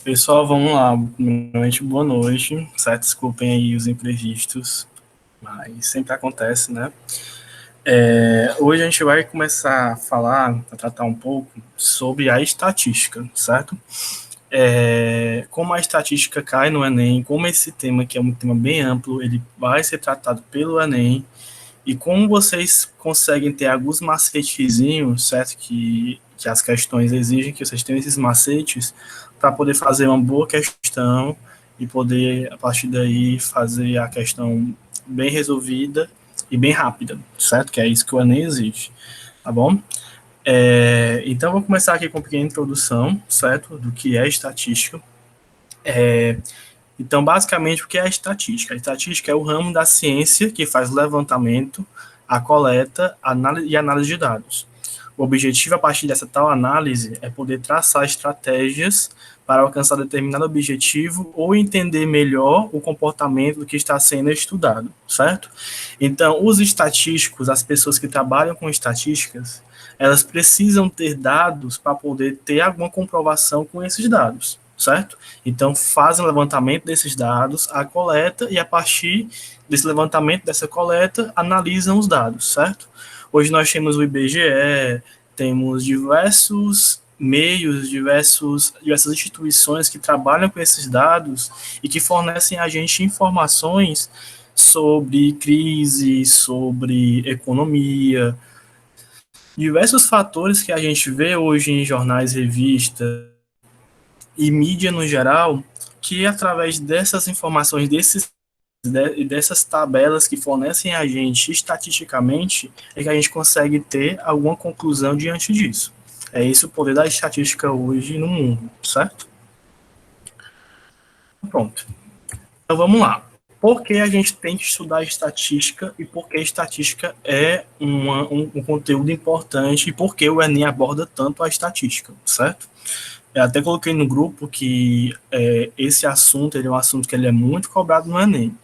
Pessoal, vamos lá. Primeiramente, boa noite. Certo? Desculpem aí os imprevistos, mas sempre acontece, né? Hoje a gente vai começar a tratar um pouco sobre a estatística, certo? Como a estatística cai no Enem, como esse tema, que é um tema bem amplo, ele vai ser tratado pelo Enem, e como vocês conseguem ter alguns macetezinhos, certo? Que as questões exigem que vocês tenham esses macetes para poder fazer uma boa questão e poder, a partir daí, fazer a questão bem resolvida e bem rápida, certo? Que é isso que o Enem exige, tá bom? Então, vou começar aqui com uma pequena introdução, certo? Do que é estatística. Então, basicamente, o que é a estatística? A estatística é o ramo da ciência que faz o levantamento, a coleta e análise de dados. O objetivo, a partir dessa tal análise, é poder traçar estratégias para alcançar determinado objetivo ou entender melhor o comportamento do que está sendo estudado, certo? Então, os estatísticos, as pessoas que trabalham com estatísticas, elas precisam ter dados para poder ter alguma comprovação com esses dados, certo? Então, fazem o levantamento desses dados, a coleta, e a partir desse levantamento, dessa coleta, analisam os dados, certo? Hoje nós temos o IBGE, temos diversos meios, diversas instituições que trabalham com esses dados e que fornecem a gente informações sobre crise, sobre economia, diversos fatores que a gente vê hoje em jornais, revistas e mídia no geral, que através dessas informações, dessas tabelas que fornecem a gente estatisticamente, é que a gente consegue ter alguma conclusão diante disso. É esse o poder da estatística hoje no mundo, certo? Pronto. Então vamos lá. Por que a gente tem que estudar estatística e por que a estatística é um conteúdo importante e por que o Enem aborda tanto a estatística, certo? Eu até coloquei no grupo que esse assunto ele é um assunto que ele é muito cobrado no Enem.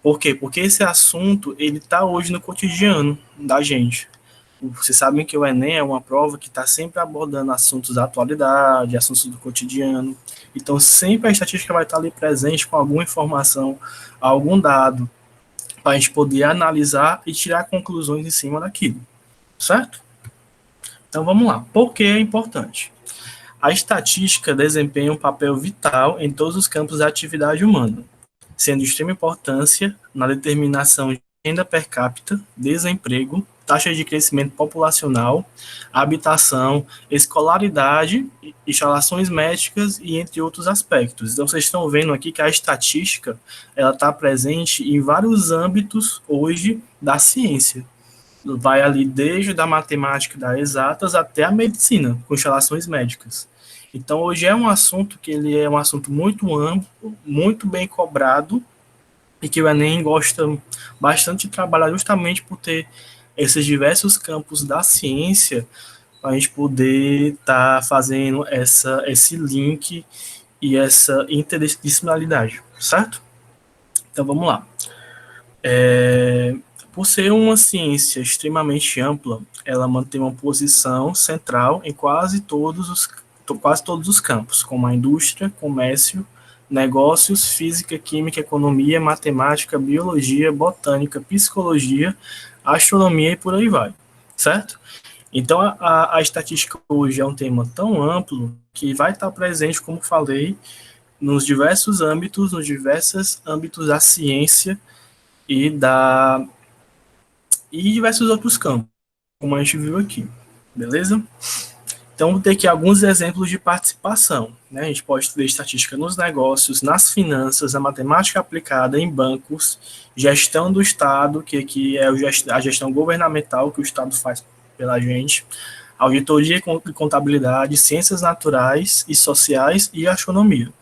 Por quê? Porque esse assunto ele está hoje no cotidiano da gente. Vocês sabem que o Enem é uma prova que está sempre abordando assuntos da atualidade, assuntos do cotidiano. Então, sempre a estatística vai estar ali presente com alguma informação, algum dado, para a gente poder analisar e tirar conclusões em cima daquilo. Certo? Então, vamos lá. Por que é importante? A estatística desempenha um papel vital em todos os campos da atividade humana, sendo de extrema importância na determinação de renda per capita, desemprego, taxa de crescimento populacional, habitação, escolaridade, instalações médicas e entre outros aspectos. Então, vocês estão vendo aqui que a estatística ela está presente em vários âmbitos hoje da ciência. Vai ali desde a matemática das exatas até a medicina, com instalações médicas. Então, hoje é um assunto que ele é um assunto muito amplo, muito bem cobrado, e que o Enem gosta bastante de trabalhar justamente por ter esses diversos campos da ciência para a gente poder estar fazendo esse link e essa interdisciplinaridade, certo? Então, vamos lá. Por ser uma ciência extremamente ampla, ela mantém uma posição central em quase todos os campos, como a indústria, comércio, negócios, física, química, economia, matemática, biologia, botânica, psicologia, astronomia e por aí vai, certo? Então, a estatística hoje é um tema tão amplo que vai estar presente, como falei, nos diversos âmbitos da ciência e e diversos outros campos, como a gente viu aqui, beleza? Então, vou ter aqui alguns exemplos de participação. Né? A gente pode ver estatística nos negócios, nas finanças, na matemática aplicada em bancos, gestão do Estado, que aqui é a gestão governamental que o Estado faz pela gente, auditoria e contabilidade, ciências naturais e sociais e astronomia.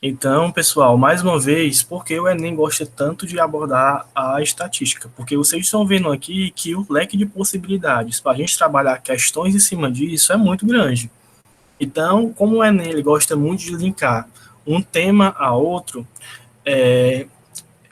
Então, pessoal, mais uma vez, por que o Enem gosta tanto de abordar a estatística? Porque vocês estão vendo aqui que o leque de possibilidades para a gente trabalhar questões em cima disso é muito grande. Então, como o Enem ele gosta muito de linkar um tema a outro,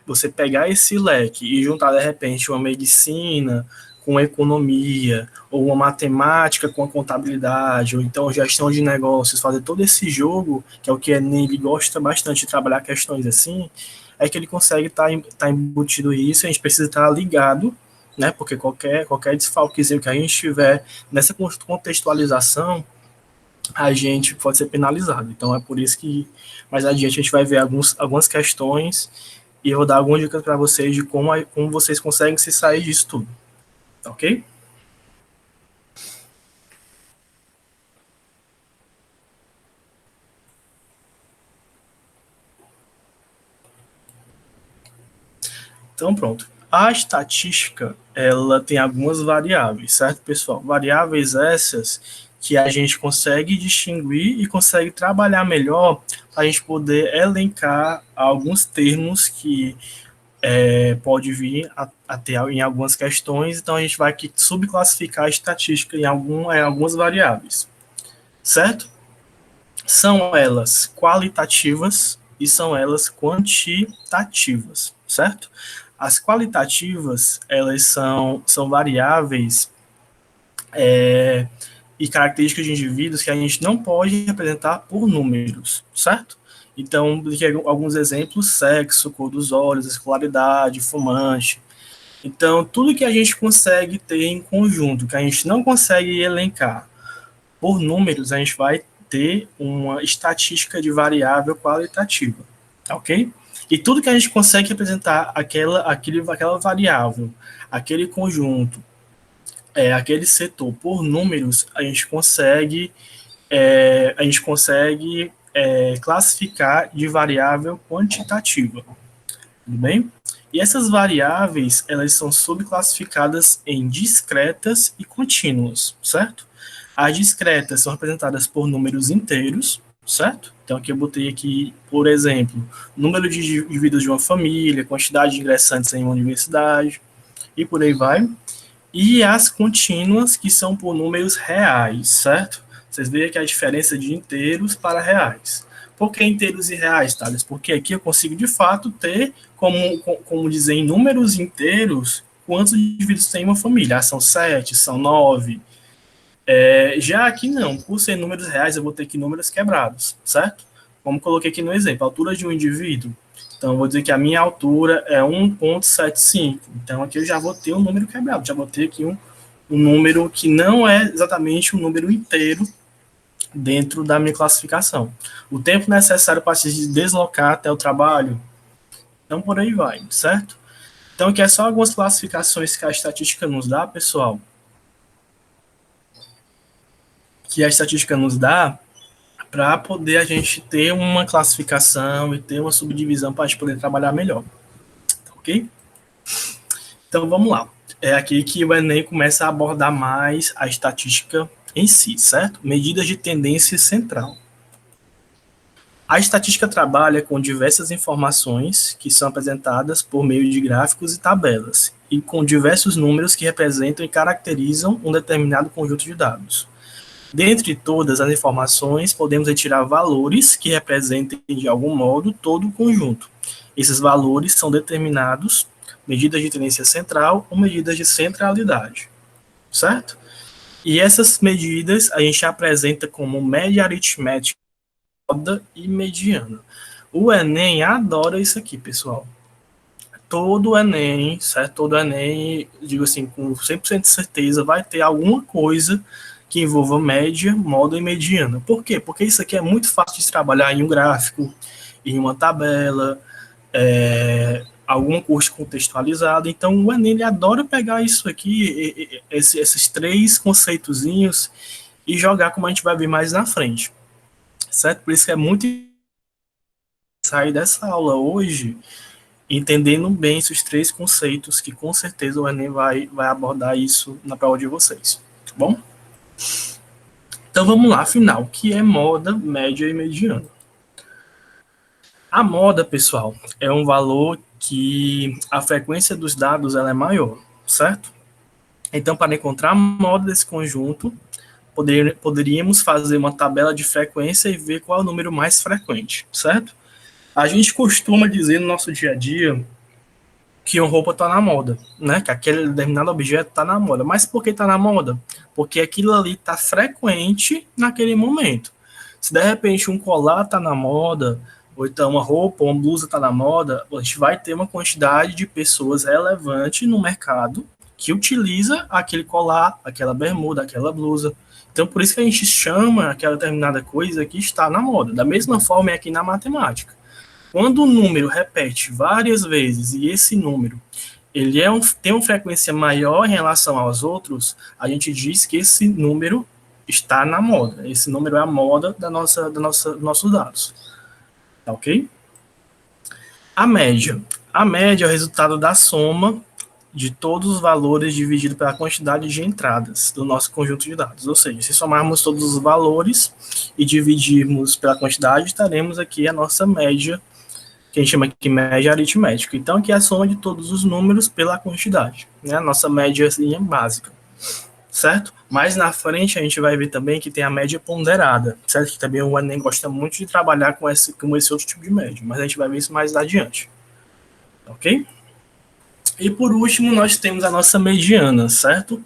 você pegar esse leque e juntar, de repente, uma medicina com economia, ou uma matemática com a contabilidade, ou então gestão de negócios, fazer todo esse jogo, que é o que ele gosta bastante de trabalhar questões assim, é que ele consegue estar embutido isso, a gente precisa estar ligado, né, porque qualquer desfalquezinho que a gente tiver nessa contextualização, a gente pode ser penalizado. Então é por isso que mais adiante a gente vai ver algumas questões e eu vou dar algumas dicas para vocês de como vocês conseguem se sair disso tudo. Ok? Então pronto. A estatística, ela tem algumas variáveis, certo, pessoal? Variáveis essas que a gente consegue distinguir e consegue trabalhar melhor para a gente poder elencar alguns termos que pode vir a ter em algumas questões, então a gente vai aqui subclassificar a estatística em algumas variáveis, certo? São elas qualitativas e são elas quantitativas, certo? As qualitativas, elas são variáveis e características de indivíduos que a gente não pode representar por números, certo? Então, alguns exemplos: sexo, cor dos olhos, escolaridade, fumante. Então, tudo que a gente consegue ter em conjunto, que a gente não consegue elencar por números, a gente vai ter uma estatística de variável qualitativa, ok? E tudo que a gente consegue representar aquela variável, aquele conjunto, aquele setor por números, a gente consegue classificar de variável quantitativa, tudo bem? E essas variáveis, elas são subclassificadas em discretas e contínuas, certo? As discretas são representadas por números inteiros, certo? Então aqui eu botei aqui, por exemplo, número de indivíduos de uma família, quantidade de ingressantes em uma universidade, e por aí vai. E as contínuas, que são por números reais, certo? Vocês veem que a diferença de inteiros para reais. Por que inteiros e reais, Thales? Porque aqui eu consigo, de fato, ter, como dizer, em números inteiros, quantos indivíduos tem uma família. Ah, são 7, são 9. Já aqui não, por ser números reais, eu vou ter aqui números quebrados, certo? Como coloquei aqui no exemplo, a altura de um indivíduo. Então, eu vou dizer que a minha altura é 1,75. Então, aqui eu já vou ter um número quebrado, já vou ter aqui um número que não é exatamente um número inteiro dentro da minha classificação. O tempo necessário para se deslocar até o trabalho, então por aí vai, certo? Então, aqui é só algumas classificações que a estatística nos dá, pessoal. Que a estatística nos dá para poder a gente ter uma classificação e ter uma subdivisão para a gente poder trabalhar melhor. Ok? Então, vamos lá. É aqui que o Enem começa a abordar mais a estatística em si, certo? Medidas de tendência central. A estatística trabalha com diversas informações que são apresentadas por meio de gráficos e tabelas, e com diversos números que representam e caracterizam um determinado conjunto de dados. Dentre todas as informações, podemos retirar valores que representem, de algum modo, todo o conjunto. Esses valores são determinados, medidas de tendência central ou medidas de centralidade, certo? E essas medidas a gente apresenta como média aritmética e mediana. O Enem adora isso aqui, pessoal. Todo Enem, certo? Todo Enem, digo assim, com 100% de certeza, vai ter alguma coisa que envolva média, moda e mediana. Por quê? Porque isso aqui é muito fácil de trabalhar em um gráfico, em uma tabela, algum curso contextualizado. Então, o Enem ele adora pegar isso aqui, esses três conceitozinhos, e jogar como a gente vai ver mais na frente. Certo? Por isso que é muito sair dessa aula hoje entendendo bem esses três conceitos, que com certeza o Enem vai abordar isso na prova de vocês. Tá bom? Então vamos lá, afinal, o que é moda, média e mediana? A moda, pessoal, é um valor que a frequência dos dados ela é maior, certo? Então, para encontrar a moda desse conjunto, poderíamos fazer uma tabela de frequência e ver qual é o número mais frequente, certo? A gente costuma dizer no nosso dia a dia que uma roupa está na moda, né? Que aquele determinado objeto está na moda. Mas por que está na moda? Porque aquilo ali está frequente naquele momento. Se de repente um colar está na moda, ou então uma roupa, uma blusa está na moda, a gente vai ter uma quantidade de pessoas relevante no mercado que utiliza aquele colar, aquela bermuda, aquela blusa. Então, por isso que a gente chama aquela determinada coisa que está na moda. Da mesma forma é aqui na matemática. Quando o número repete várias vezes e esse número ele tem uma frequência maior em relação aos outros, a gente diz que esse número está na moda. Esse número é a moda dos nossos dados. Tá ok? A média. A média é o resultado da soma de todos os valores dividido pela quantidade de entradas do nosso conjunto de dados. Ou seja, se somarmos todos os valores e dividirmos pela quantidade, teremos aqui a nossa média, que a gente chama aqui de média aritmética. Então, aqui é a soma de todos os números pela quantidade, né? A nossa médiazinha básica, certo? Mais na frente, a gente vai ver também que tem a média ponderada, certo? Que também o Enem gosta muito de trabalhar com esse outro tipo de média, mas a gente vai ver isso mais adiante, ok? E por último, nós temos a nossa mediana, certo?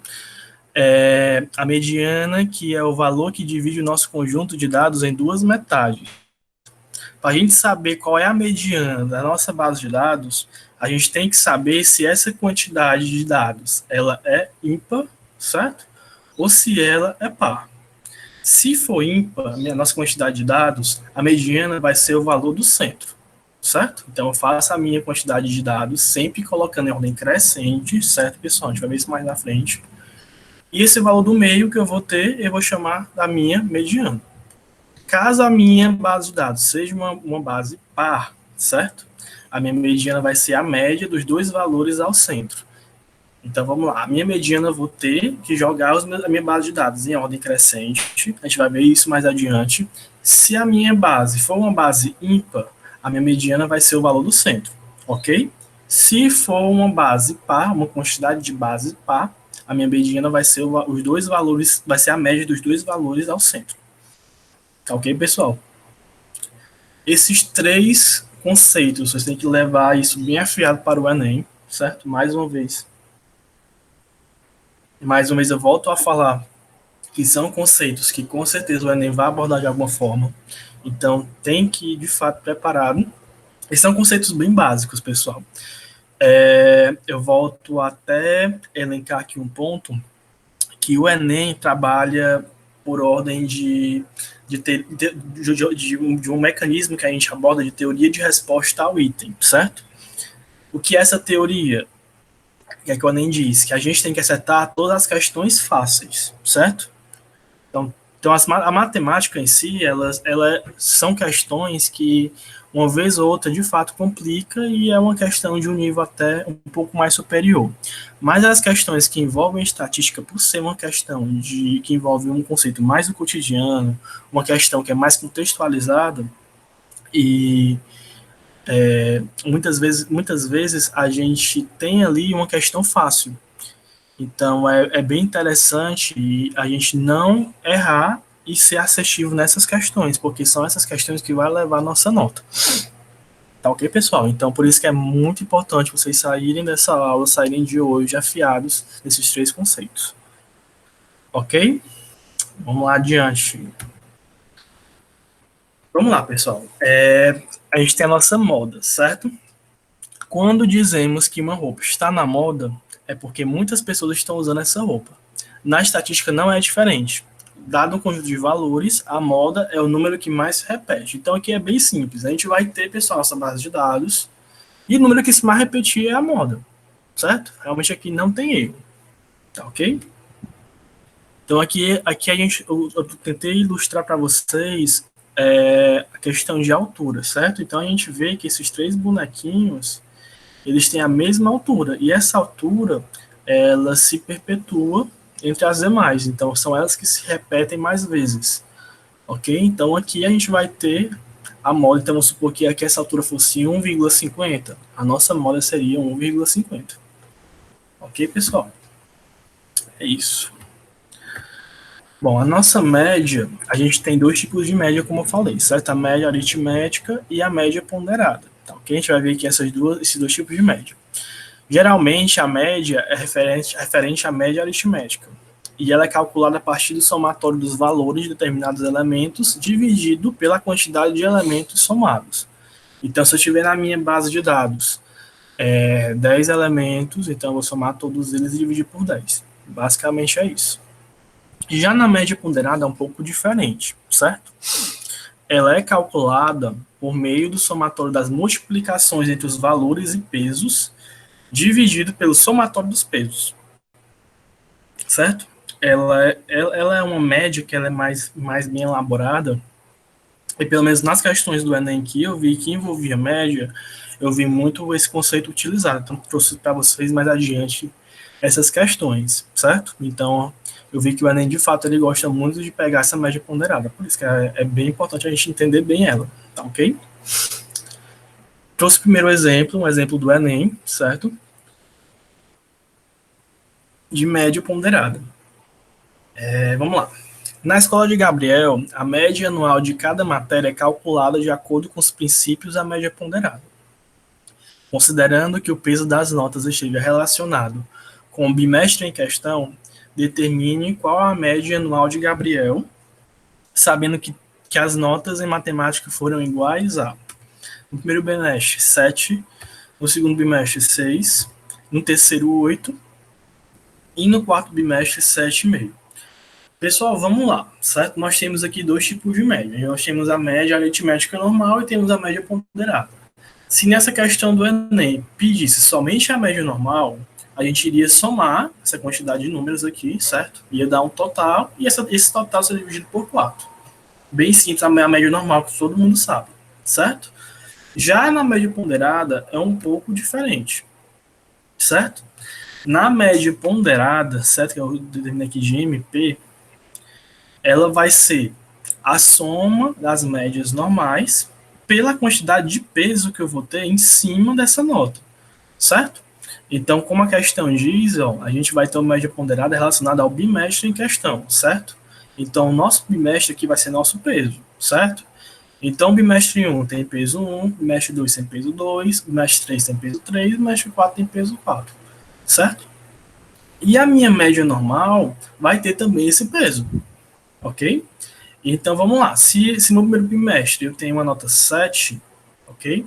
A mediana, que é o valor que divide o nosso conjunto de dados em duas metades. Para a gente saber qual é a mediana da nossa base de dados, a gente tem que saber se essa quantidade de dados ela é ímpar, certo? Ou se ela é par. Se for ímpar, a nossa quantidade de dados, a mediana vai ser o valor do centro, certo? Então, eu faço a minha quantidade de dados sempre colocando em ordem crescente, certo, pessoal? A gente vai ver isso mais na frente. E esse valor do meio que eu vou ter, eu vou chamar da minha mediana. Caso a minha base de dados seja uma base par, certo? A minha mediana vai ser a média dos dois valores ao centro. Então, vamos lá. A minha mediana eu vou ter que jogar a minha base de dados em ordem crescente. A gente vai ver isso mais adiante. Se a minha base for uma base ímpar, a minha mediana vai ser o valor do centro, ok? Se for uma base par, uma quantidade de base par, a minha mediana vai ser os dois valores, vai ser a média dos dois valores ao centro. Tá ok, pessoal? Esses três conceitos, vocês têm que levar isso bem afiado para o Enem, certo? Mais uma vez eu volto a falar que são conceitos que com certeza o Enem vai abordar de alguma forma. Então, tem que ir, de fato, preparado. E são conceitos bem básicos, pessoal. Eu volto até elencar aqui um ponto que o Enem trabalha por ordem de um mecanismo que a gente aborda de teoria de resposta ao item, certo? O que é essa teoria? Que é que o Enem diz que a gente tem que acertar todas as questões fáceis, certo? Então a matemática em si, elas são questões que, uma vez ou outra, de fato complica e é uma questão de um nível até um pouco mais superior. Mas as questões que envolvem estatística, por ser uma questão que envolve um conceito mais do cotidiano, uma questão que é mais contextualizada, e muitas vezes a gente tem ali uma questão fácil. Então, é bem interessante a gente não errar e ser assertivo nessas questões, porque são essas questões que vai levar a nossa nota. Tá ok, pessoal? Então, por isso que é muito importante vocês saírem dessa aula, saírem de hoje afiados nesses três conceitos. Ok? Vamos lá adiante. Vamos lá, pessoal. A gente tem a nossa moda, certo? Quando dizemos que uma roupa está na moda, é porque muitas pessoas estão usando essa roupa. Na estatística não é diferente. Dado um conjunto de valores, a moda é o número que mais se repete. Então aqui é bem simples. A gente vai ter, pessoal, essa base de dados, e o número que se mais repetir é a moda, certo? Realmente aqui não tem erro. Tá ok? Então aqui eu tentei ilustrar para vocês a questão de altura, certo? Então a gente vê que esses três bonequinhos, eles têm a mesma altura, e essa altura, ela se perpetua entre as demais, então são elas que se repetem mais vezes, ok? Então aqui a gente vai ter a moda, então vamos supor que aqui essa altura fosse 1,50, a nossa moda seria 1,50, ok, pessoal? É isso. Bom, a nossa média, a gente tem dois tipos de média, como eu falei, certo? A média aritmética e a média ponderada. Então, aqui a gente vai ver aqui esses dois tipos de média. Geralmente, a média é referente à média aritmética, e ela é calculada a partir do somatório dos valores de determinados elementos dividido pela quantidade de elementos somados. Então, se eu tiver na minha base de dados 10 elementos, então eu vou somar todos eles e dividir por 10. Basicamente é isso. Já na média ponderada é um pouco diferente, certo? Ela é calculada por meio do somatório das multiplicações entre os valores e pesos, dividido pelo somatório dos pesos, certo? Ela é uma média que ela é mais bem elaborada, e pelo menos nas questões do Enem que eu vi que envolvia média, eu vi muito esse conceito utilizado, então trouxe para vocês mais adiante essas questões, certo? Então, eu vi que o Enem, de fato, ele gosta muito de pegar essa média ponderada, por isso que é bem importante a gente entender bem ela, tá ok? Trouxe o primeiro exemplo, um exemplo do Enem, certo? De média ponderada. Vamos lá. Na escola de Gabriel, a média anual de cada matéria é calculada de acordo com os princípios da média ponderada. Considerando que o peso das notas esteja relacionado com o bimestre em questão, determine qual a média anual de Gabriel, sabendo que as notas em matemática foram iguais a, no primeiro bimestre, 7, no segundo bimestre, 6, no terceiro, 8, e no quarto bimestre, 7,5. Pessoal, vamos lá, certo? Nós temos aqui dois tipos de média. Nós temos a média aritmética normal e temos a média ponderada. Se nessa questão do Enem pedisse somente a média normal, a gente iria somar essa quantidade de números aqui, certo? Ia dar um total, e esse total seria dividido por 4. Bem simples, a média normal, que todo mundo sabe, certo? Já na média ponderada, é um pouco diferente, certo? Na média ponderada, certo? Que eu determinei aqui de MP, ela vai ser a soma das médias normais pela quantidade de peso que eu vou ter em cima dessa nota, certo? Então, como a questão diz, ó, a gente vai ter uma média ponderada relacionada ao bimestre em questão, certo? Então, o nosso bimestre aqui vai ser nosso peso, certo? Então, bimestre 1 tem peso 1, bimestre 2 tem peso 2, bimestre 3 tem peso 3, bimestre 4 tem peso 4, certo? E a minha média normal vai ter também esse peso, ok? Então, vamos lá. Se no primeiro bimestre eu tenho uma nota 7, ok?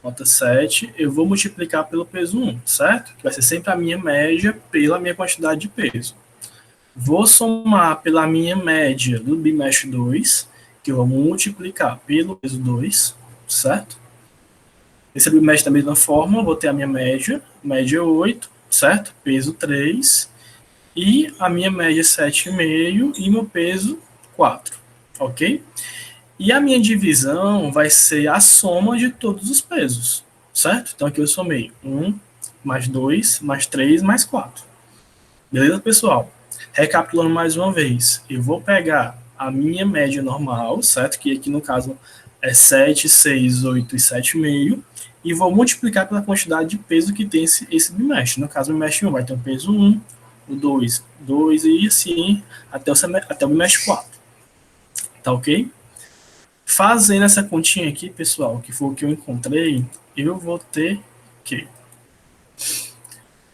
Nota 7, eu vou multiplicar pelo peso 1, certo? Que vai ser sempre a minha média pela minha quantidade de peso. Vou somar pela minha média do bimestre 2, que eu vou multiplicar pelo peso 2, certo? Esse bimestre da mesma forma, vou ter a minha média 8, certo? Peso 3, e a minha média 7,5 e meu peso 4, ok? E a minha divisão vai ser a soma de todos os pesos, certo? Então aqui eu somei 1, mais 2, mais 3, mais 4. Beleza, pessoal? Recapitulando mais uma vez, eu vou pegar a minha média normal, certo? Que aqui no caso é 7, 6, 8 e 7,5, e vou multiplicar pela quantidade de peso que tem esse bimestre. No caso, o bimestre 1 vai ter um peso 1, o 2, 2 e assim até o bimestre 4. Tá ok? Fazendo essa continha aqui, pessoal, que foi o que eu encontrei, eu vou ter que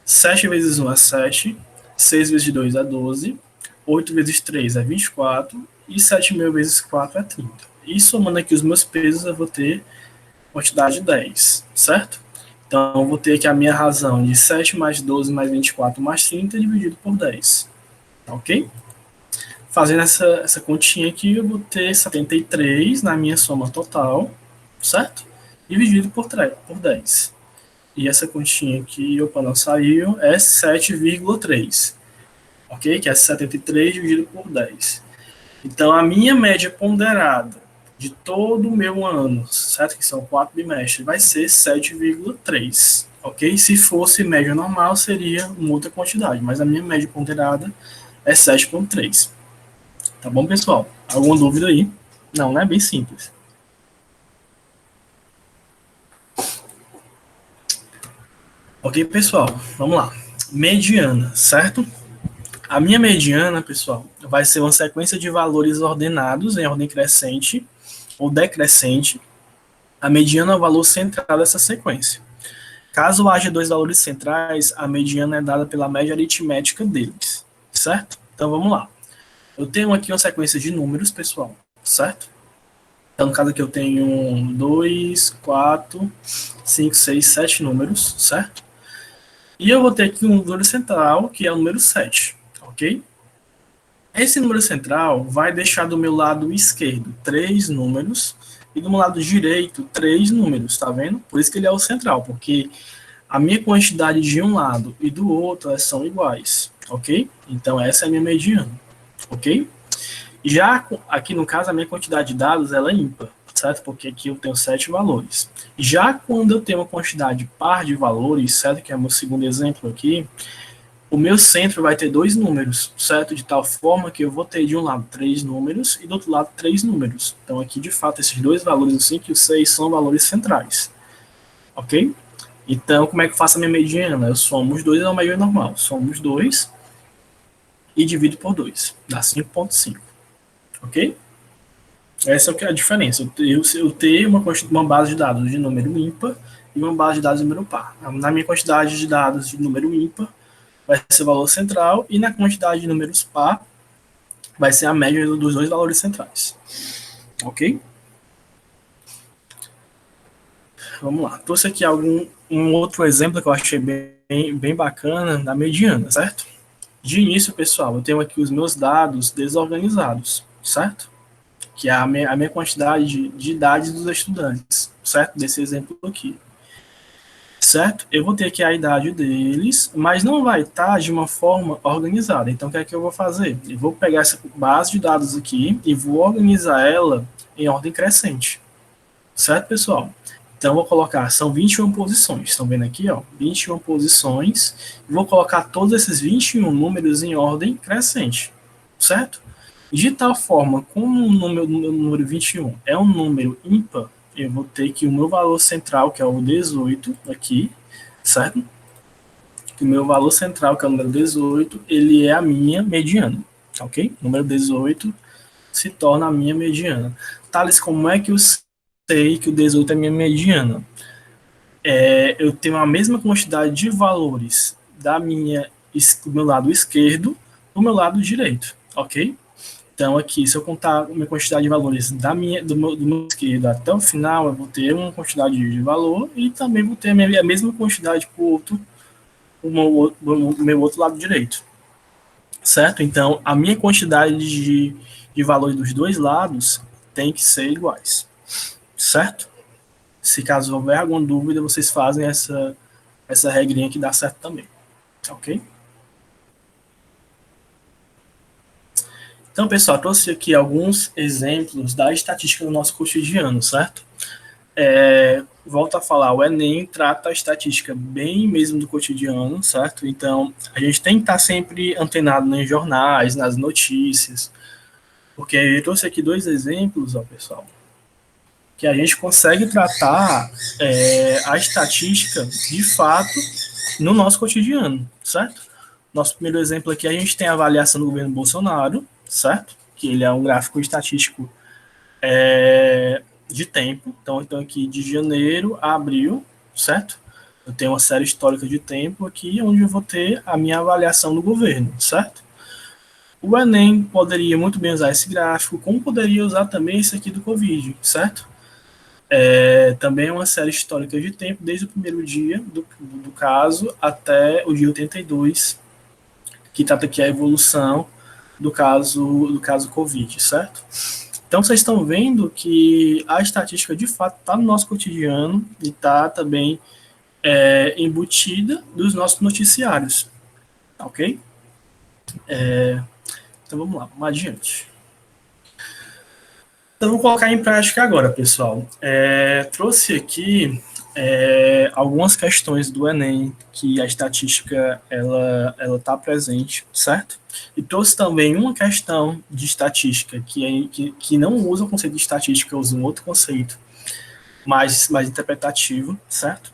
7 vezes 1 é 7, 6 vezes 2 é 12, 8 vezes 3 é 24 e 7,5 vezes 4 é 30. E somando aqui os meus pesos, eu vou ter quantidade de 10, certo? Então, eu vou ter aqui a minha razão de 7 mais 12 mais 24 mais 30 dividido por 10. Tá ok? Fazendo essa continha aqui, eu vou ter 73 na minha soma total, certo? Dividido por 10. E essa continha aqui, opa, não saiu, é 7,3. Ok? Que é 73 dividido por 10. Então, a minha média ponderada de todo o meu ano, certo? Que são 4 bimestres, vai ser 7,3. Ok? Se fosse média normal, seria uma outra quantidade, mas a minha média ponderada é 7,3. Tá bom, pessoal? Alguma dúvida aí? Não, né? Bem simples. Ok, pessoal? Vamos lá. Mediana, certo? A minha mediana, pessoal, vai ser uma sequência de valores ordenados em ordem crescente ou decrescente. A mediana é o valor central dessa sequência. Caso haja dois valores centrais, a mediana é dada pela média aritmética deles, certo? Então vamos lá. Eu tenho aqui uma sequência de números, pessoal, certo? Então, no caso aqui eu tenho 2, 4, 5, 6, 7 números, certo? E eu vou ter aqui um número central, que é o número 7, ok? Esse número central vai deixar do meu lado esquerdo 3 números e do meu lado direito 3 números, tá vendo? Por isso que ele é o central, porque a minha quantidade de um lado e do outro elas são iguais, ok? Então essa é a minha mediana, ok? Já aqui no caso a minha quantidade de dados ela é ímpar, certo? Porque aqui eu tenho 7 valores. Já quando eu tenho uma quantidade par de valores, certo? Que é o meu segundo exemplo aqui, o meu centro vai ter 2 números, certo? De tal forma que eu vou ter de um lado 3 números e do outro lado 3 números. Então aqui de fato esses dois valores, o 5 e o 6, são valores centrais, ok? Então, como é que eu faço a minha mediana? Eu somo os dois, é uma mediana normal. Somo os dois e divido por 2. Dá 5,5. Ok? Essa é a diferença. Eu ter uma base de dados de número ímpar e uma base de dados de número par. Na minha quantidade de dados de número ímpar, vai ser o valor central, e na quantidade de números par, vai ser a média dos dois valores centrais. Ok? Vamos lá. Trouxe aqui um outro exemplo que eu achei bem bacana da mediana, certo? De início, pessoal, eu tenho aqui os meus dados desorganizados, certo? Que é a minha quantidade de idades dos estudantes, certo? Desse exemplo aqui. Certo? Eu vou ter aqui a idade deles, mas não vai estar de uma forma organizada. Então, o que é que eu vou fazer? Eu vou pegar essa base de dados aqui e vou organizar ela em ordem crescente. Certo, pessoal? Então, eu vou colocar, são 21 posições. Estão vendo aqui, ó? 21 posições. Vou colocar todos esses 21 números em ordem crescente. Certo? De tal forma, como o número 21 é um número ímpar, eu vou ter que o meu valor central, que é o 18 aqui, certo? Que o meu valor central, que é o número 18, ele é a minha mediana, ok? O número 18 se torna a minha mediana. Thales, como é que eu sei que o 18 é minha mediana? Eu tenho a mesma quantidade de valores do meu lado esquerdo do meu lado direito, ok? Então, aqui, se eu contar a minha quantidade de valores do meu esquerdo até o final, eu vou ter uma quantidade de valor e também vou ter a mesma quantidade para o meu outro lado direito. Certo? Então, a minha quantidade de valores dos dois lados tem que ser iguais. Certo? Se caso houver alguma dúvida, vocês fazem essa regrinha que dá certo também. Ok? Então, pessoal, trouxe aqui alguns exemplos da estatística do nosso cotidiano, certo? Volto a falar, o Enem trata a estatística bem mesmo do cotidiano, certo? Então, a gente tem que estar sempre antenado nos jornais, nas notícias, porque eu trouxe aqui dois exemplos, ó, pessoal, que a gente consegue tratar a estatística de fato no nosso cotidiano, certo? Nosso primeiro exemplo aqui, a gente tem a avaliação do governo Bolsonaro, certo? Que ele é um gráfico estatístico de tempo. Então, aqui de janeiro a abril, certo? Eu tenho uma série histórica de tempo aqui, onde eu vou ter a minha avaliação do governo, certo? O Enem poderia muito bem usar esse gráfico, como poderia usar também esse aqui do Covid, certo? Também é uma série histórica de tempo, desde o primeiro dia do caso até o dia 82, que trata aqui a evolução do caso Covid, certo? Então, vocês estão vendo que a estatística, de fato, está no nosso cotidiano e está também embutida dos nossos noticiários, ok? Então, vamos adiante. Então, vou colocar em prática agora, pessoal. Trouxe aqui algumas questões do Enem que a estatística ela está presente, certo? E trouxe também uma questão de estatística que não usa o conceito de estatística, usa um outro conceito mais interpretativo, certo?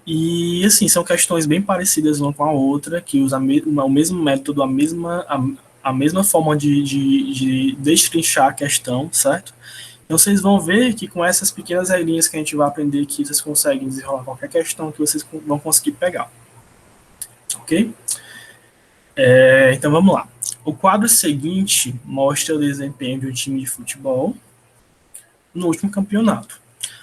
E, assim, são questões bem parecidas uma com a outra, que usam o mesmo método, a mesma forma de destrinchar a questão, certo? Então, vocês vão ver que com essas pequenas regrinhas que a gente vai aprender aqui, vocês conseguem desenrolar qualquer questão que vocês vão conseguir pegar. Ok? Então, vamos lá. O quadro seguinte mostra o desempenho de um time de futebol no último campeonato.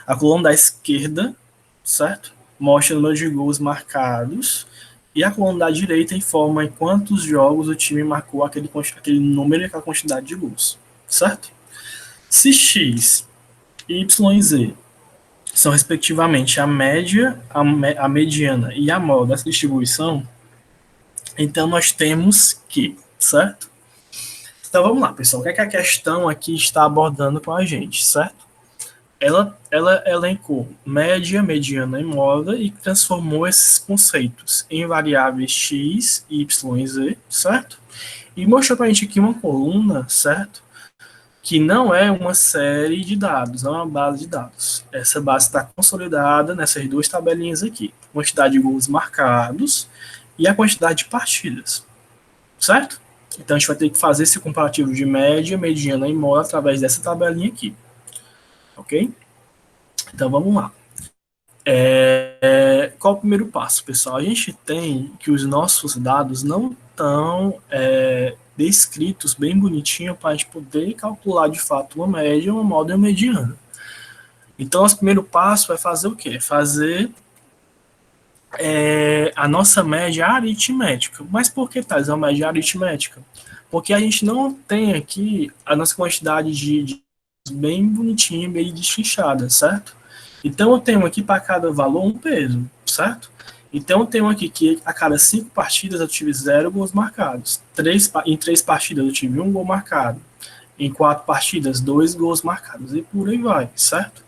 A coluna da esquerda, certo? Mostra o número de gols marcados. E a coluna da direita informa em quantos jogos o time marcou aquele número e aquela quantidade de gols. Certo? Se X, Y e Z são respectivamente a média, a mediana e a moda dessa distribuição, então nós temos que, certo? Então vamos lá, pessoal. O que é que a questão aqui está abordando com a gente, certo? Ela elencou média, mediana e moda e transformou esses conceitos em variáveis x, y e z, certo? E mostrou para a gente aqui uma coluna, certo? Que não é uma série de dados, não é uma base de dados. Essa base está consolidada nessas duas tabelinhas aqui. Quantidade de gols marcados e a quantidade de partidas, certo? Então a gente vai ter que fazer esse comparativo de média, mediana e moda através dessa tabelinha aqui. Ok? Então vamos lá. Qual o primeiro passo, pessoal? A gente tem que os nossos dados não estão descritos bem bonitinho para a gente poder calcular de fato uma média, uma moda e uma mediana. Então, nosso primeiro passo é fazer o quê? Fazer a nossa média aritmética. Mas por que Thales, uma média aritmética? Porque a gente não tem aqui a nossa quantidade de bem bonitinha, bem destrinchada, certo? Então, eu tenho aqui para cada valor um peso, certo? Então, eu tenho aqui que a cada 5 partidas eu tive 0 gols marcados. Em 3 partidas eu tive 1 gol marcado. Em 4 partidas, 2 gols marcados. E por aí vai, certo?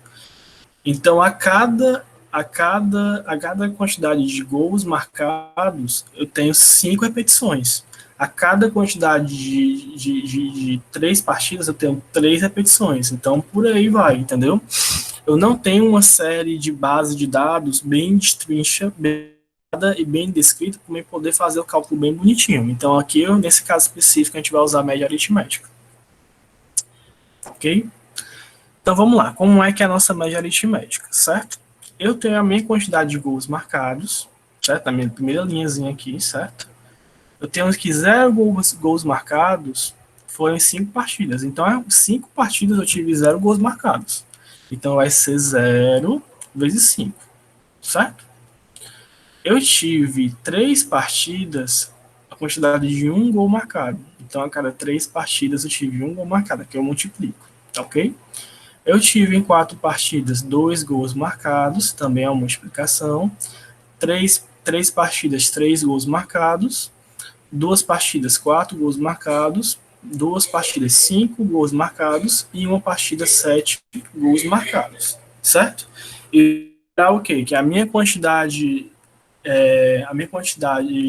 Então, a cada quantidade de gols marcados, eu tenho 5 repetições. A cada quantidade de 3 partidas, eu tenho 3 repetições. Então, por aí vai, entendeu? Eu não tenho uma série de base de dados bem destrinchada e bem descrita para poder fazer o cálculo bem bonitinho. Então, aqui, nesse caso específico, a gente vai usar a média aritmética. Ok? Então, vamos lá. Como é que é a nossa média aritmética, certo? Eu tenho a minha quantidade de gols marcados, certo? A minha primeira linhazinha aqui, certo? Eu tenho que 0 gols marcados foram em 5 partidas. Então, 5 partidas eu tive 0 gols marcados. Então, vai ser 0 vezes 5, certo? Eu tive 3 partidas, a quantidade de 1 gol marcado. Então, a cada 3 partidas eu tive 1 gol marcado, que eu multiplico, tá ok? Eu tive em 4 partidas 2 gols marcados, também é uma multiplicação. 3 partidas, 3 gols marcados. 2 partidas, 4 gols marcados. 2 partidas, 5 gols marcados. E uma partida, 7 gols marcados, certo? E dá o quê? Que a minha quantidade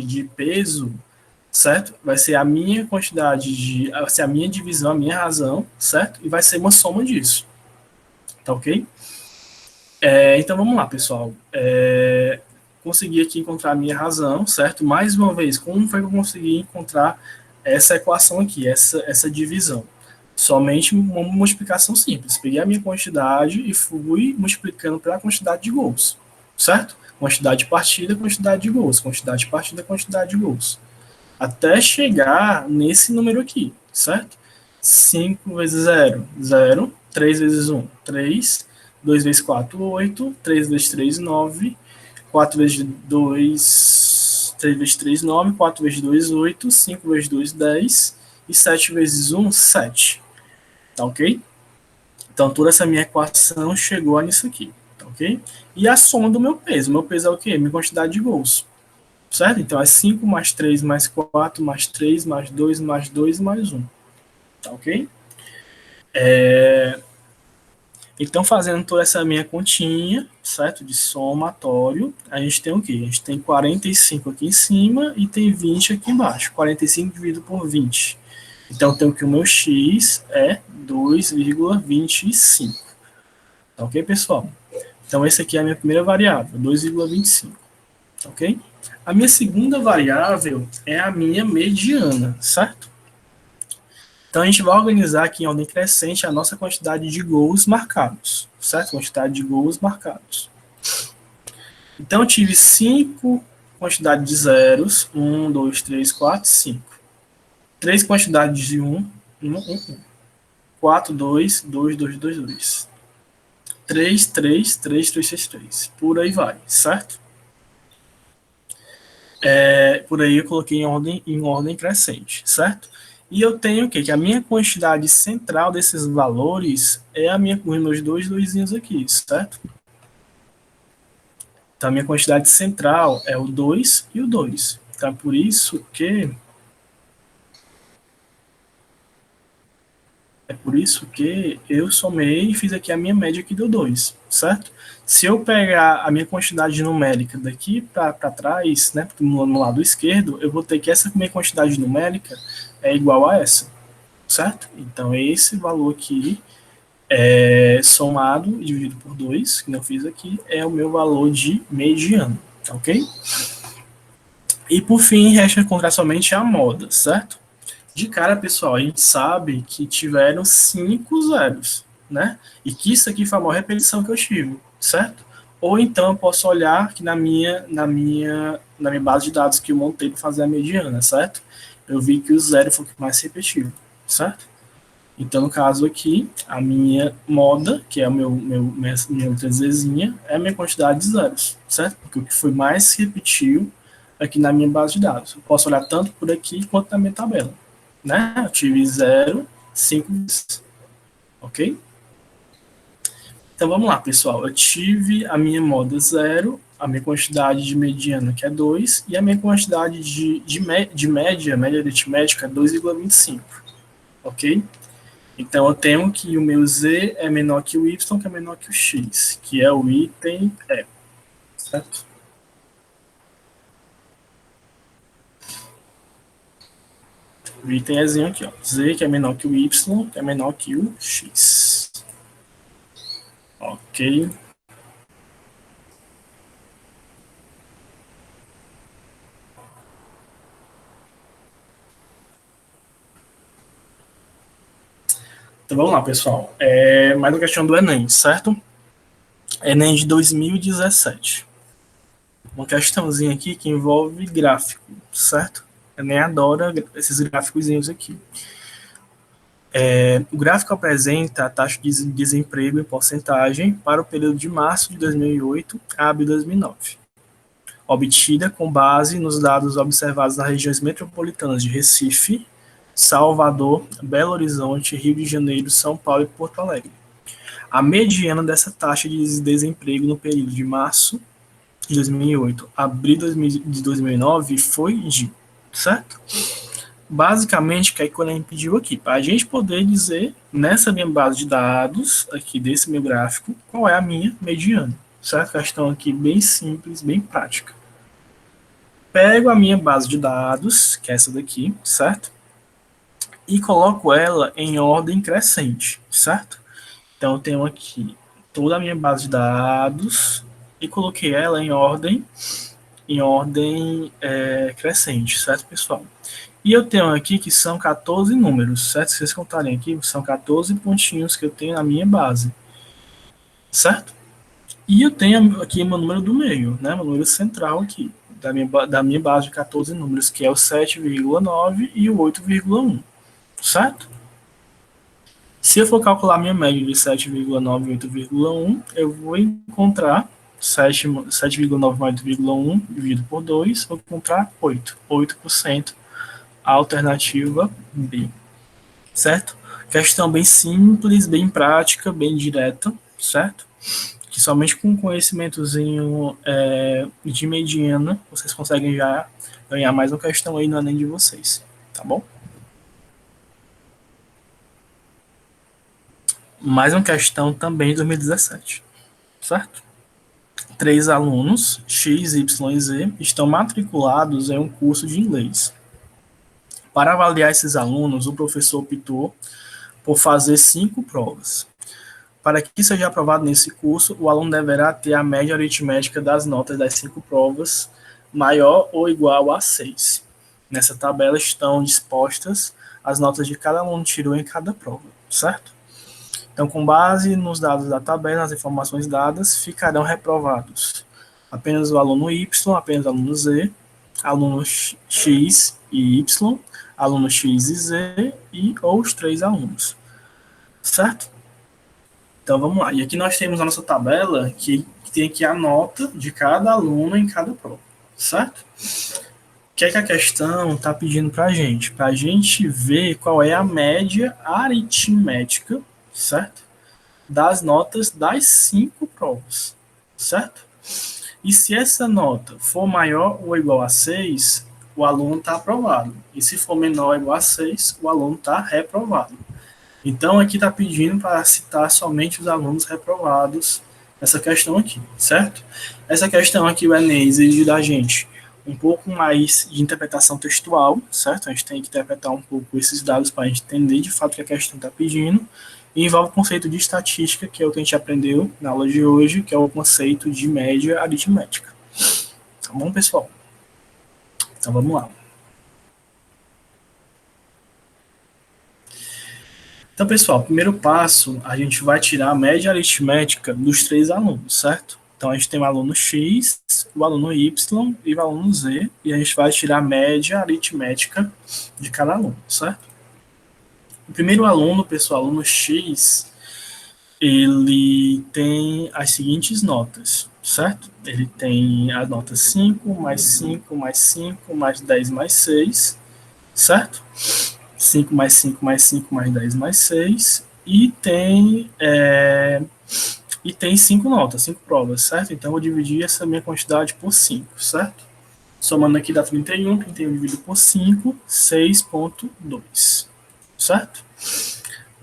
de peso, certo? Vai ser a minha quantidade vai ser a minha divisão, a minha razão, certo? E vai ser uma soma disso. Tá ok? Então vamos lá, pessoal. Consegui aqui encontrar a minha razão, certo? Mais uma vez, como foi que eu consegui encontrar essa equação aqui, essa divisão? Somente uma multiplicação simples. Peguei a minha quantidade e fui multiplicando pela quantidade de gols, certo? Quantidade de partida, quantidade de gols. Quantidade de partida, quantidade de gols. Até chegar nesse número aqui, certo? 5 vezes 0, 0. 3 vezes 1, 3. 2 vezes 4, 8. 3 vezes 3, 9. 4 vezes 2, 3 vezes 3, 9. 4 vezes 2, 8. 5 vezes 2, 10. E 7 vezes 1, 7. Tá ok? Então, toda essa minha equação chegou nisso aqui. Tá ok? E a soma do meu peso. Meu peso é o quê? Minha quantidade de gols. Certo? Então, é 5 mais 3 mais 4 mais 3 mais 2 mais 2 mais 1. Tá ok? Então, fazendo toda essa minha continha, certo? De somatório, a gente tem o quê? A gente tem 45 aqui em cima e tem 20 aqui embaixo. 45 dividido por 20. Então, eu tenho que o meu x é 2,25. Tá ok, pessoal? Então, esse aqui é a minha primeira variável, 2,25. Tá ok? A minha segunda variável é a minha mediana, certo? Então, a gente vai organizar aqui em ordem crescente a nossa quantidade de gols marcados, certo? Quantidade de gols marcados. Então, eu tive 5 quantidades de zeros, 1, 2, 3, 4, 5. 3 quantidades de 1, 1, 1. 4, 2, 2, 2, 2, 2. 3, 3, 3, 3, 3, 3. Por aí vai, certo? Por aí eu coloquei em ordem crescente, certo? E eu tenho o quê? Que a minha quantidade central desses valores é os meus dois doisinhos aqui, certo? Então, a minha quantidade central é o 2 e o 2. Então, por isso que eu somei e fiz aqui a minha média que deu 2, certo? Se eu pegar a minha quantidade numérica daqui para trás, né, no lado esquerdo, eu vou ter que essa minha quantidade numérica é igual a essa, certo? Então, esse valor aqui, somado e dividido por 2, que eu fiz aqui, é o meu valor de mediano, ok? E, por fim, resta encontrar somente a moda, certo? De cara, pessoal, a gente sabe que tiveram 5 zeros, né? E que isso aqui foi a maior repetição que eu tive, certo? Ou então eu posso olhar que na minha base de dados que eu montei para fazer a mediana, certo? Eu vi que o zero foi o que mais se repetiu, certo? Então, no caso aqui, a minha moda, que é minha letra Zzinha, é a minha quantidade de zeros, certo? Porque o que foi mais se repetiu aqui na minha base de dados. Eu posso olhar tanto por aqui quanto na minha tabela, né? Eu tive 0, 5 vezes, ok? Então, vamos lá, pessoal. Eu tive a minha moda 0, a minha quantidade de mediana, que é 2, e a minha quantidade de média aritmética, é 2,25, ok? Então, eu tenho que o meu Z é menor que o Y, que é menor que o X, que é o item E, certo? O item Ezinho aqui, ó. Z, que é menor que o Y, que é menor que o X. Ok. Então, vamos lá, pessoal. Mais uma questão do Enem, certo? Enem de 2017. Uma questãozinha aqui que envolve gráfico, certo? O Enem adora esses gráficos aqui. O gráfico apresenta a taxa de desemprego em porcentagem para o período de março de 2008 a abril de 2009, obtida com base nos dados observados nas regiões metropolitanas de Recife, Salvador, Belo Horizonte, Rio de Janeiro, São Paulo e Porto Alegre. A mediana dessa taxa de desemprego no período de março de 2008 a abril de 2009 foi de, certo? Basicamente, o que a Econem pediu aqui? Para a gente poder dizer, nessa minha base de dados, aqui desse meu gráfico, qual é a minha mediana. Certo? Questão aqui bem simples, bem prática. Pego a minha base de dados, que é essa daqui, certo? E coloco ela em ordem crescente, certo? Então, eu tenho aqui toda a minha base de dados e coloquei ela em ordem crescente, certo, pessoal? E eu tenho aqui que são 14 números, certo? Se vocês contarem aqui, são 14 pontinhos que eu tenho na minha base, certo? E eu tenho aqui o meu número do meio, né? O número central aqui, da minha base de 14 números, que é o 7,9 e o 8,1, certo? Se eu for calcular a minha média de 7,9 e 8,1, eu vou encontrar 7,9 mais 8,1 dividido por 2, vou encontrar 8. 8%, a alternativa B. Certo? Questão bem simples, bem prática, bem direta, certo? Que somente com um conhecimentozinho de mediana, vocês conseguem já ganhar mais uma questão aí no Enem de vocês, tá bom? Mais uma questão também de 2017, certo? 3 alunos, X, Y e Z, estão matriculados em um curso de inglês. Para avaliar esses alunos, o professor optou por fazer 5 provas. Para que seja aprovado nesse curso, o aluno deverá ter a média aritmética das notas das 5 provas maior ou igual a 6. Nessa tabela estão dispostas as notas de cada aluno tirou em cada prova, certo? Então, com base nos dados da tabela, nas informações dadas, ficarão reprovados apenas o aluno Y, apenas o aluno Z, aluno X e Y, aluno X e Z e ou os 3 alunos, certo? Então, vamos lá. E aqui nós temos a nossa tabela que tem aqui a nota de cada aluno em cada prova, certo? O que é que a questão está pedindo para a gente? Para a gente ver qual é a média aritmética, certo? Das notas das 5 provas, certo? E se essa nota for maior ou igual a 6, o aluno está aprovado. E se for menor ou igual a 6, o aluno está reprovado. Então, aqui está pedindo para citar somente os alunos reprovados nessa questão aqui, certo? Essa questão aqui, o Enem exige da gente um pouco mais de interpretação textual, certo? A gente tem que interpretar um pouco esses dados para a gente entender de fato o que a questão está pedindo. E envolve o conceito de estatística, que é o que a gente aprendeu na aula de hoje, que é o conceito de média aritmética. Tá bom, pessoal? Então, vamos lá. Então, pessoal, primeiro passo, a gente vai tirar a média aritmética dos 3 alunos, certo? Então, a gente tem o aluno X, o aluno Y e o aluno Z, e a gente vai tirar a média aritmética de cada aluno, certo? O primeiro aluno, pessoal, o aluno X, ele tem as seguintes notas, certo? Ele tem a nota 5, mais 5, mais 5, mais 10, mais 6, certo? 5 mais 5 mais 5 mais 10 mais 6, e tem 5 notas, 5 provas, certo? Então, eu vou dividir essa minha quantidade por 5, certo? Somando aqui dá 31, 31 dividido por 5, 6,2, certo?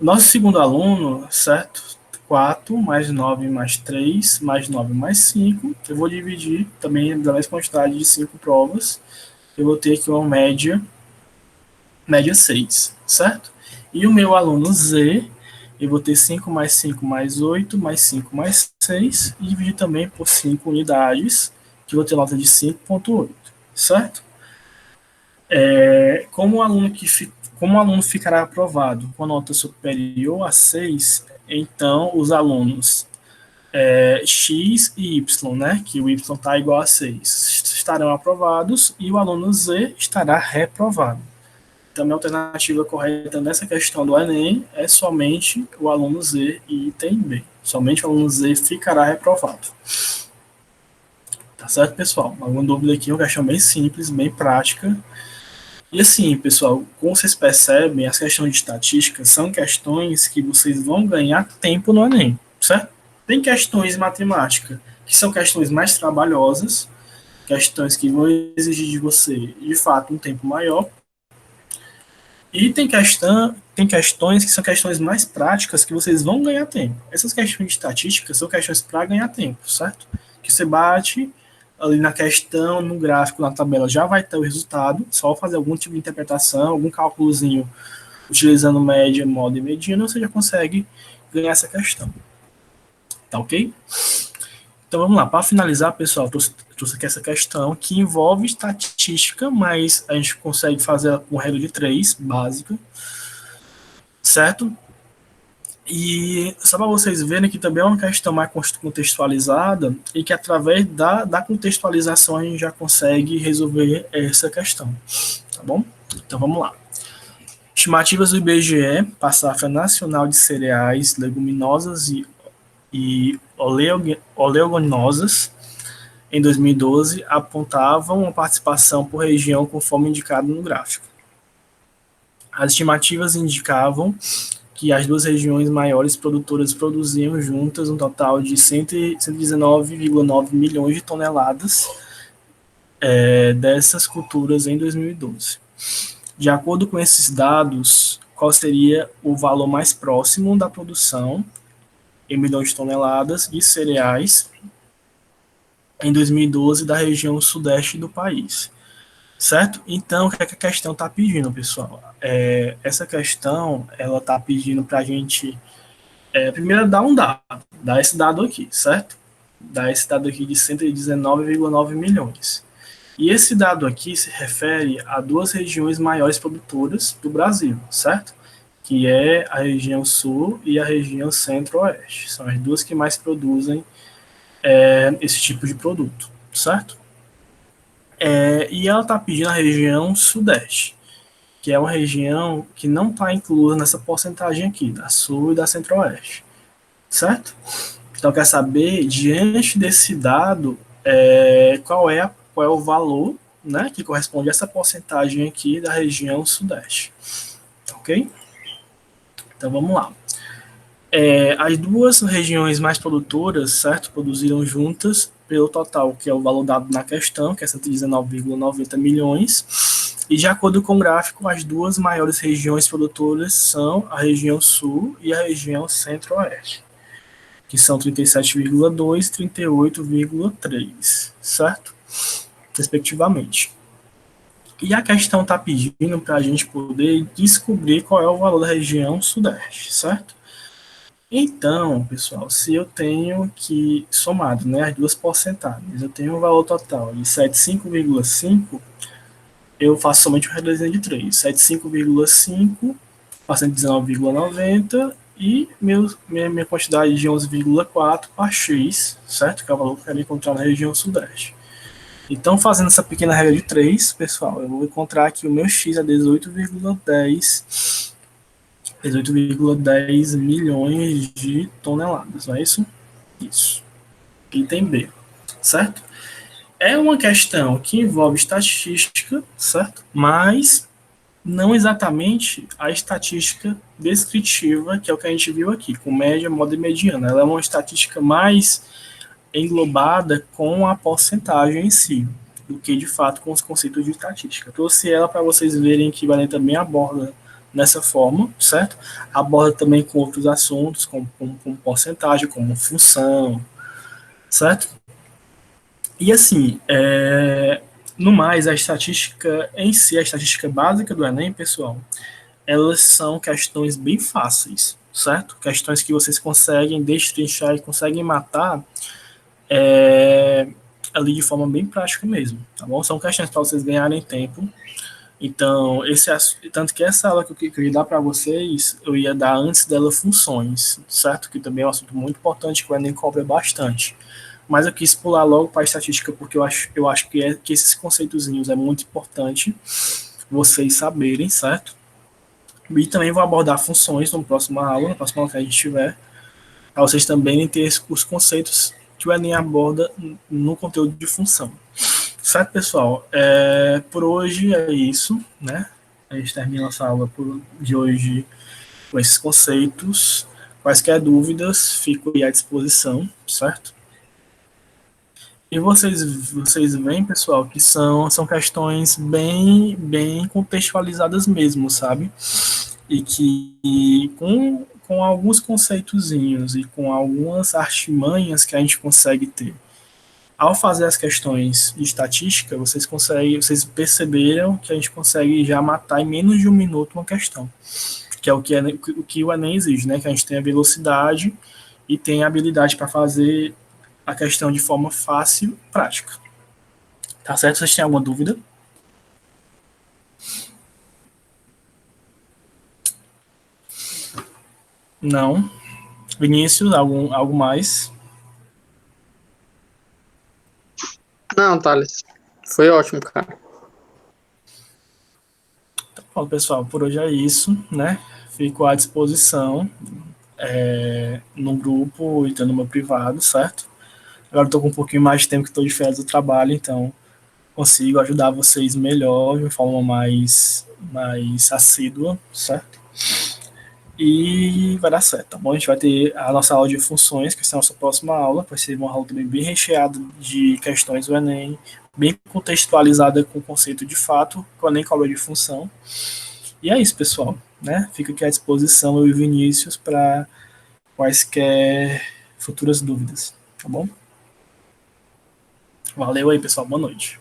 O nosso segundo aluno, certo? 4 mais 9 mais 3 mais 9 mais 5, eu vou dividir também da mesma quantidade de 5 provas, eu vou ter aqui uma média 6, certo? E o meu aluno Z, eu vou ter 5 mais 5 mais 8 mais 5 mais 6, e dividir também por 5 unidades, que eu vou ter nota de 5,8, certo? Como o aluno ficará aprovado com nota superior a 6, então os alunos X e Y, né, que o Y está igual a 6, estarão aprovados, e o aluno Z estará reprovado. Então, a alternativa correta nessa questão do Enem é somente o aluno Z e item B. Somente o aluno Z ficará reprovado. Tá certo, pessoal? Alguma dúvida aqui? É uma questão bem simples, bem prática. E assim, pessoal, como vocês percebem, as questões de estatística são questões que vocês vão ganhar tempo no Enem, certo? Tem questões de matemática que são questões mais trabalhosas, questões que vão exigir de você, de fato, um tempo maior. E tem questões que são questões mais práticas que vocês vão ganhar tempo. Essas questões de estatística são questões para ganhar tempo, certo? Que você bate ali na questão, no gráfico, na tabela, já vai ter o resultado, só fazer algum tipo de interpretação, algum cálculozinho utilizando média, moda e mediana, você já consegue ganhar essa questão. Tá ok? Então vamos lá, para finalizar, pessoal, trouxe aqui essa questão que envolve estatística, mas a gente consegue fazer ela com regra de 3, básica, certo? E só para vocês verem que também é uma questão mais contextualizada e que através da contextualização a gente já consegue resolver essa questão, tá bom? Então vamos lá. Estimativas do IBGE para a safra nacional de cereais, leguminosas e oleaginosas em 2012 apontavam uma participação por região conforme indicado no gráfico. As estimativas indicavam que as duas regiões maiores produtoras produziam juntas um total de 119,9 milhões de toneladas dessas culturas em 2012. De acordo com esses dados, qual seria o valor mais próximo da produção em milhões de toneladas de cereais em 2012 da região sudeste do país, certo? Então, o que é que a questão está pedindo, pessoal? Essa questão, ela está pedindo para a gente, primeiro, dar esse dado aqui, certo? Dar esse dado aqui de 119,9 milhões. E esse dado aqui se refere a duas regiões maiores produtoras do Brasil, certo? Que é a região sul e a região centro-oeste. São as duas que mais produzem esse tipo de produto, certo? E ela está pedindo a região sudeste, que é uma região que não está inclusa nessa porcentagem aqui, da sul e da centro-oeste, certo? Então, quer saber, diante desse dado, qual é o valor, né, que corresponde a essa porcentagem aqui da região sudeste, ok? Então, vamos lá. As duas regiões mais produtoras, certo, produziram juntas pelo total, que é o valor dado na questão, que é 119,90 milhões, e de acordo com o gráfico, as duas maiores regiões produtoras são a região sul e a região centro-oeste, que são 37,2 e 38,3, certo? Respectivamente. E a questão está pedindo para a gente poder descobrir qual é o valor da região sudeste, certo? Então, pessoal, se eu tenho que, somado, né, as duas porcentagens, eu tenho um valor total de 75,5, eu faço somente o redesenho de 3. 75,5 para 119,90 e minha quantidade de 11,4 para X, certo? Que é o valor que eu quero encontrar na região sudeste. Então, fazendo essa pequena regra de 3, pessoal, eu vou encontrar que o meu X é 18,10 milhões de toneladas, não é isso? Isso. Item B, certo? É uma questão que envolve estatística, certo? Mas não exatamente a estatística descritiva, que é o que a gente viu aqui, com média, moda e mediana. Ela é uma estatística mais englobada com a porcentagem em si, do que de fato com os conceitos de estatística. Trouxe ela para vocês verem que o Enem também aborda nessa forma, certo? Aborda também com outros assuntos, como porcentagem, como função, certo? E assim, no mais, a estatística em si, a estatística básica do Enem, pessoal, elas são questões bem fáceis, certo? Questões que vocês conseguem destrinchar e conseguem matar ali de forma bem prática mesmo, tá bom? São questões para vocês ganharem tempo. Então, tanto que essa aula que eu queria dar para vocês, eu ia dar antes dela funções, certo? Que também é um assunto muito importante que o Enem cobra bastante. Mas eu quis pular logo para a estatística porque eu acho que esses conceitozinhos é muito importante vocês saberem, certo? E também vou abordar funções na próxima aula que a gente tiver, para vocês também terem os conceitos que o Enem aborda no conteúdo de função. Certo, pessoal? Por hoje é isso, né? A gente termina essa aula de hoje com esses conceitos. Quaisquer dúvidas, fico aí à disposição, certo? E vocês veem, pessoal, que são questões bem contextualizadas mesmo, sabe? E que com alguns conceitozinhos e com algumas artimanhas que a gente consegue ter ao fazer as questões de estatística, vocês perceberam que a gente consegue já matar em menos de um minuto uma questão, que é o que o Enem exige, né? Que a gente tenha velocidade e tenha habilidade para fazer a questão de forma fácil e prática. Tá certo? Vocês têm alguma dúvida? Não. Vinícius, algo mais? Não, Thales. Foi ótimo, cara. Bom, pessoal, por hoje é isso, né? Fico à disposição no grupo e no meu privado, certo? Agora estou com um pouquinho mais de tempo que estou de férias do trabalho, então consigo ajudar vocês melhor, de uma forma mais assídua, certo? E vai dar certo, tá bom? A gente vai ter a nossa aula de funções, que é a nossa próxima aula, vai ser uma aula também bem recheada de questões do Enem, bem contextualizada com o conceito de fato, que o Enem cobra de função. E é isso, pessoal, né? Fica aqui à disposição, eu e Vinícius, para quaisquer futuras dúvidas, tá bom? Valeu aí, pessoal, boa noite.